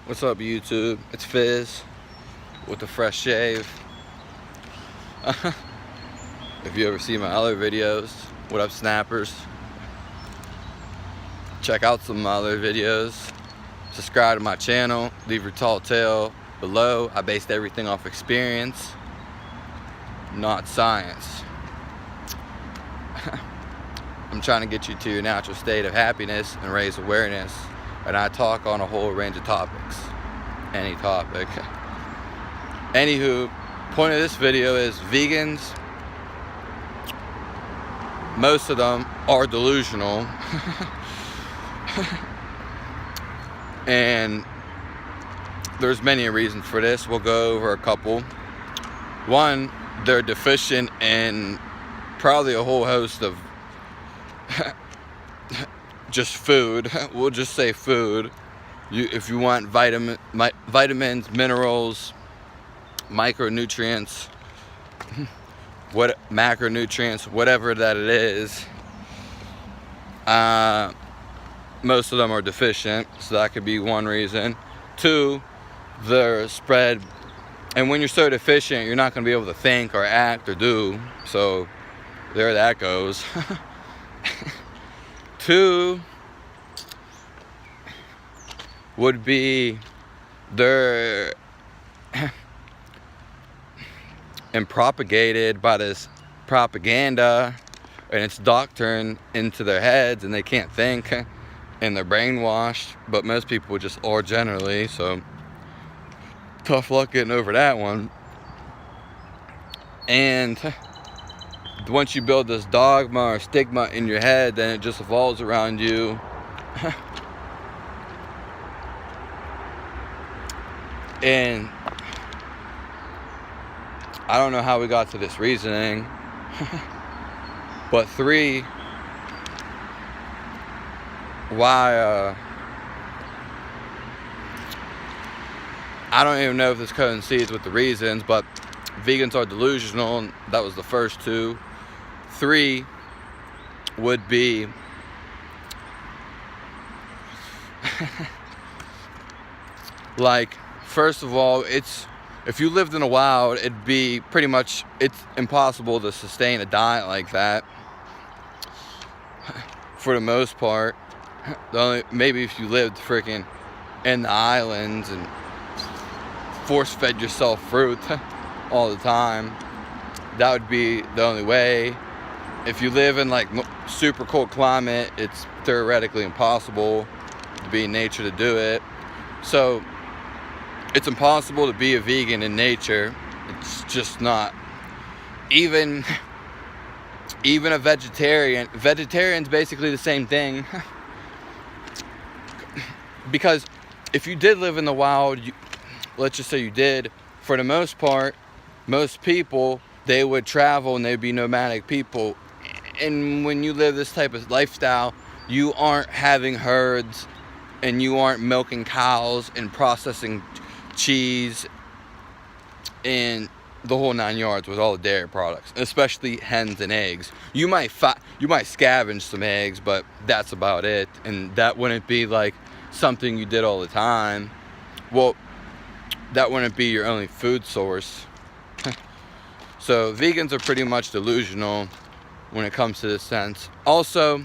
What's up, YouTube? It's Fizz with the fresh shave. If you ever see my other videos, what up, snappers? Check out some of my other videos. Subscribe to my channel. Leave your tall tale below. I based everything off experience, not science. I'm trying to get you to your natural state of happiness and raise awareness. And I talk on a whole range of topics. Any topic. Anywho, point of this video is vegans, most of them are delusional. And there's many reasons for this. We'll go over a couple. One, they're deficient in probably a whole host of just food. We'll just say food. If you want vitamins, minerals, micronutrients, macronutrients, whatever that it is, most of them are deficient, so that could be one reason. Two, they're spread, and when you're so deficient, you're not going to be able to think or act or do, so there that goes. Two would be they're and propagated by this propaganda, and it's doctrine into their heads, and they can't think, and they're brainwashed. But most people just are generally, so tough luck getting over that one. And once you build this dogma or stigma in your head, then it just evolves around you. And I don't know how we got to this reasoning. But three, why I don't even know if this coincides with the reasons, but vegans are delusional, and that was the first two. Three would be like, first of all, if you lived in the wild, it'd be pretty much, it's impossible to sustain a diet like that for the most part. Maybe if you lived freaking in the islands and force-fed yourself fruit all the time, that would be the only way. If you live in like super cold climate, it's theoretically impossible to be in nature to do it. So it's impossible to be a vegan in nature. It's just not. Even a vegetarian. Vegetarian's basically the same thing. Because if you did live in the wild, let's just say you did, for the most part, most people, they would travel and they'd be nomadic people. And when you live this type of lifestyle, you aren't having herds, and you aren't milking cows and processing cheese and the whole 9 yards with all the dairy products, especially hens and eggs. You might scavenge some eggs, but that's about it, and that wouldn't be like something you did all the time. Well, that wouldn't be your only food source. So vegans are pretty much delusional when it comes to this sense. Also,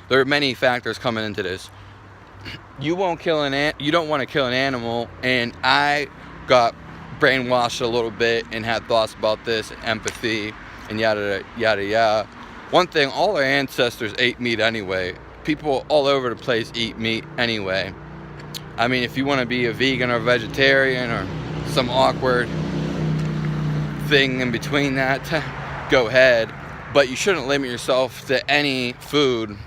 there are many factors coming into this. You don't want to kill an animal, and I got brainwashed a little bit and had thoughts about this, empathy, and yada yada yada. One thing, all our ancestors ate meat anyway. People all over the place eat meat anyway. I mean, if you want to be a vegan or vegetarian or some awkward thing in between that, go ahead. But you shouldn't limit yourself to any food.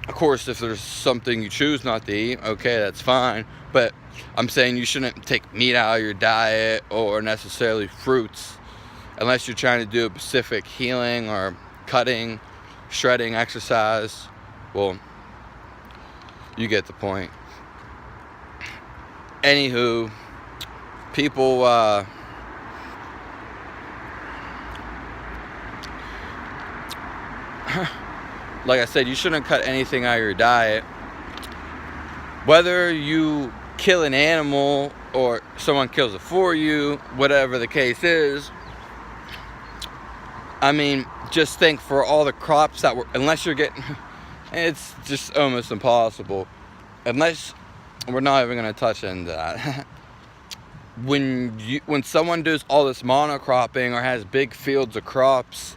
Of course, if there's something you choose not to eat, okay, that's fine. But I'm saying you shouldn't take meat out of your diet, or necessarily fruits, unless you're trying to do a specific healing or cutting, shredding exercise. Well, you get the point. Anywho, people like I said, you shouldn't cut anything out of your diet. whether you kill an animal or someone kills it for you, whatever the case is, I mean, just think for all the crops that were, unless you're getting, it's just almost impossible, unless, we're not even going to touch into that. When someone does all this monocropping or has big fields of crops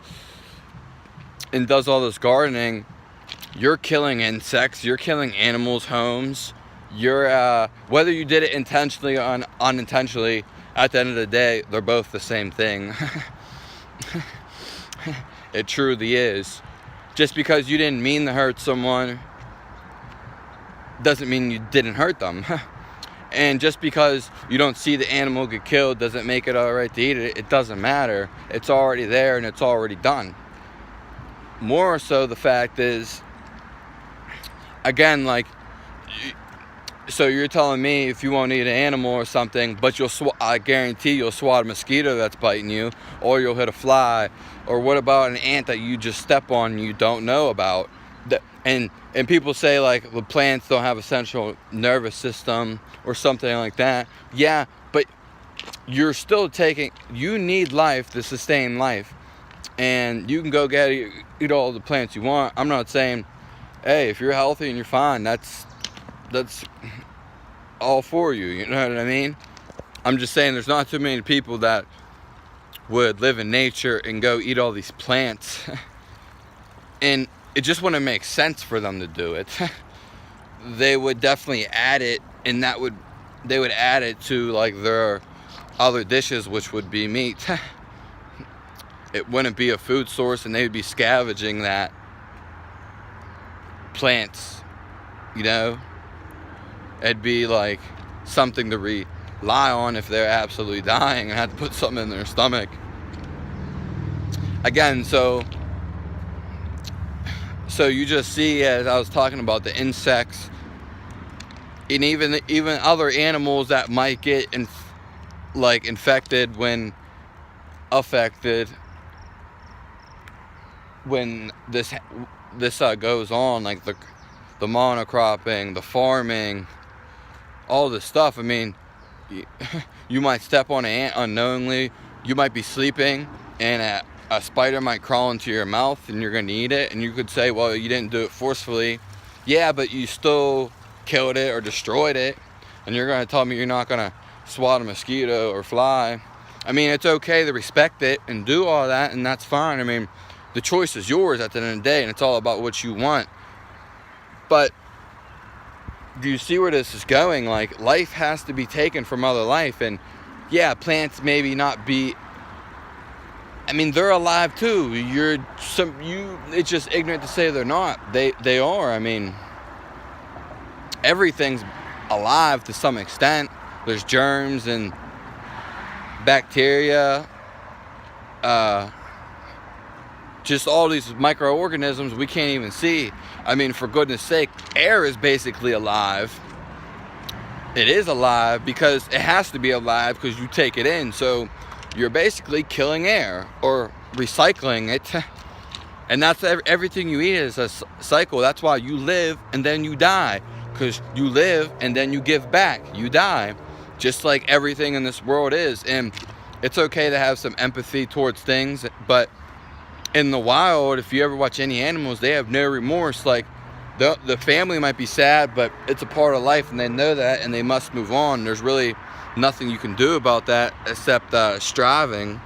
and does all this gardening, you're killing insects, you're killing animals' homes, you're whether you did it intentionally or unintentionally, at the end of the day, they're both the same thing. It truly is. Just because you didn't mean to hurt someone doesn't mean you didn't hurt them. And just because you don't see the animal get killed doesn't make it alright to eat it. It doesn't matter. It's already there and it's already done. More so, the fact is, again, like, so you're telling me if you won't eat an animal or something, but I guarantee you'll swat a mosquito that's biting you, or you'll hit a fly, or what about an ant that you just step on and you don't know about? And people say, like, the plants don't have a central nervous system or something like that. Yeah, but you're still you need life to sustain life. And you can go eat all the plants you want. I'm not saying, hey, if you're healthy and you're fine, that's all for you, you know what I mean? I'm just saying there's not too many people that would live in nature and go eat all these plants. And it just wouldn't make sense for them to do it. They would definitely add it, and they would add it to, like, their other dishes, which would be meat. It wouldn't be a food source, and they would be scavenging that plants, you know? It'd be like something to rely on if they're absolutely dying and had to put something in their stomach. Again, so you just see, as I was talking about, the insects, and even other animals that might get infected when this goes on, like the monocropping, the farming, all this stuff. I mean, you might step on an ant unknowingly. You might be sleeping and a spider might crawl into your mouth and you're going to eat it, and you could say, well, you didn't do it forcefully. Yeah, but you still killed it or destroyed it, and you're going to tell me you're not going to swat a mosquito or fly. I mean, it's okay to respect it and do all that, and that's fine. I mean, the choice is yours at the end of the day, and it's all about what you want. But do you see where this is going? Like, life has to be taken from other life. And yeah, plants maybe not be, I mean, they're alive too. It's just ignorant to say they're not. They are. I mean, everything's alive to some extent. There's germs and bacteria, just all these microorganisms we can't even see. I mean, for goodness sake, air is basically alive. It is alive because it has to be alive because you take it in. So you're basically killing air or recycling it. And that's everything you eat is a cycle. That's why you live and then you die, because you live and then you give back. You die, just like everything in this world is. And it's okay to have some empathy towards things, but in the wild, if you ever watch any animals, they have no remorse. Like, the family might be sad, but it's a part of life, and they know that, and they must move on. There's really nothing you can do about that except striving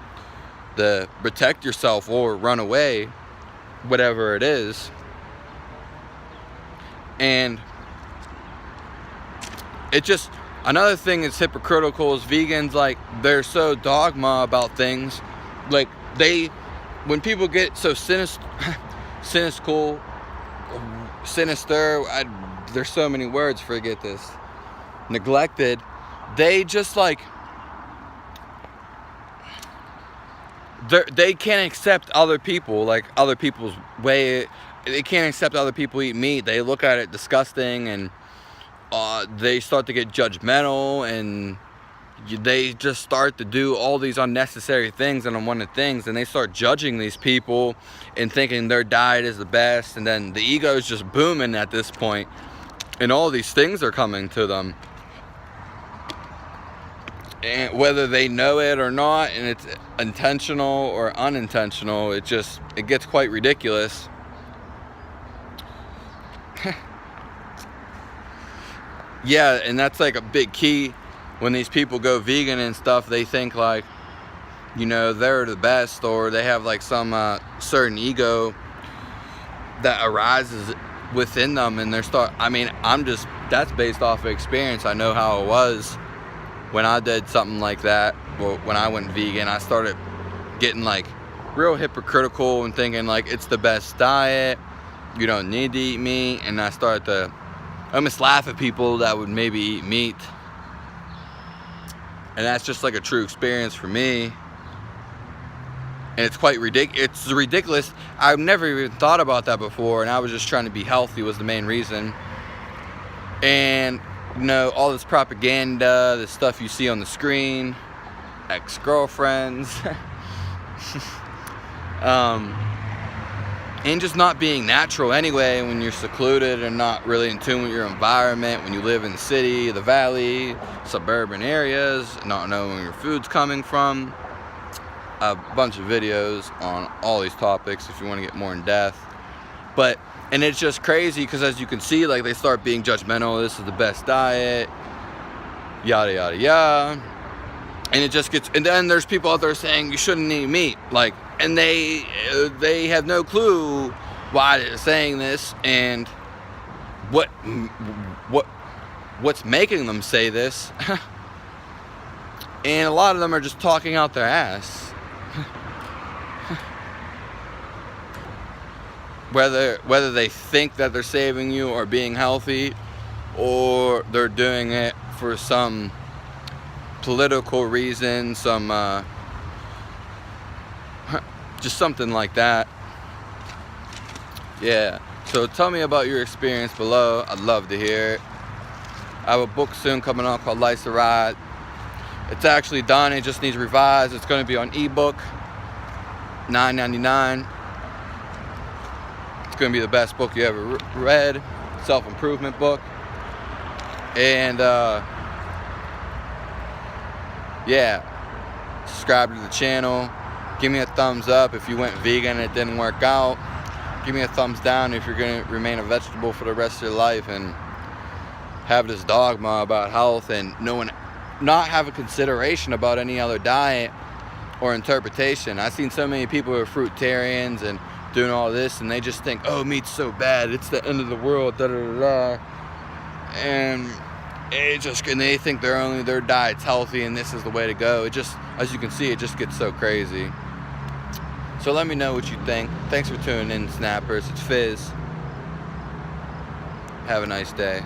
to protect yourself or run away, whatever it is. And it just, another thing that's hypocritical is vegans. Like, they're so dogma about things. Like, when people get so sinister, there's so many words, forget this, neglected, they just like, they can't accept other people, like other people's way. They can't accept other people eat meat. They look at it disgusting, and they start to get judgmental, and they just start to do all these unnecessary things and unwanted things, and they start judging these people and thinking their diet is the best, and then the ego is just booming at this point. And all these things are coming to them. And whether they know it or not, and it's intentional or unintentional, it gets quite ridiculous. Yeah, and that's like a big key. When these people go vegan and stuff, they think like, you know, they're the best, or they have like some certain ego that arises within them, and that's based off of experience. I know how it was when I did something like that. Well, when I went vegan, I started getting like real hypocritical and thinking like it's the best diet, you don't need to eat meat, and I started to almost laugh at people that would maybe eat meat. And that's just like a true experience for me. And it's quite ridiculous. It's ridiculous. I've never even thought about that before, and I was just trying to be healthy was the main reason. And, you know, all this propaganda, this stuff you see on the screen, ex-girlfriends, and just not being natural anyway when you're secluded and not really in tune with your environment, when you live in the city, the valley, suburban areas, not knowing where your food's coming from. A bunch of videos on all these topics if you want to get more in depth. And it's just crazy because, as you can see, like, they start being judgmental. This is the best diet, yada yada yada. And it just gets, and then there's people out there saying you shouldn't eat meat, like, and they have no clue why they're saying this and what's making them say this. And a lot of them are just talking out their ass. Whether they think that they're saving you or being healthy, or they're doing it for some political reason, some just something like that. Yeah, so tell me about your experience below. I'd love to hear it. I have a book soon coming out called Life's a Ride. It's actually done, it just needs revised. It's going to be on ebook, $9.99. It's going to be the best book you ever read, self-improvement book. And yeah, subscribe to the channel. Give me a thumbs up if you went vegan and it didn't work out. Give me a thumbs down if you're going to remain a vegetable for the rest of your life and have this dogma about health and not have a consideration about any other diet or interpretation. I've seen so many people who are fruitarians and doing all this, and they just think, oh, meat's so bad, it's the end of the world, da da da da. And they think their diet's healthy and this is the way to go. It just, as you can see, it just gets so crazy. So let me know what you think. Thanks for tuning in, Snappers. It's Fizz. Have a nice day.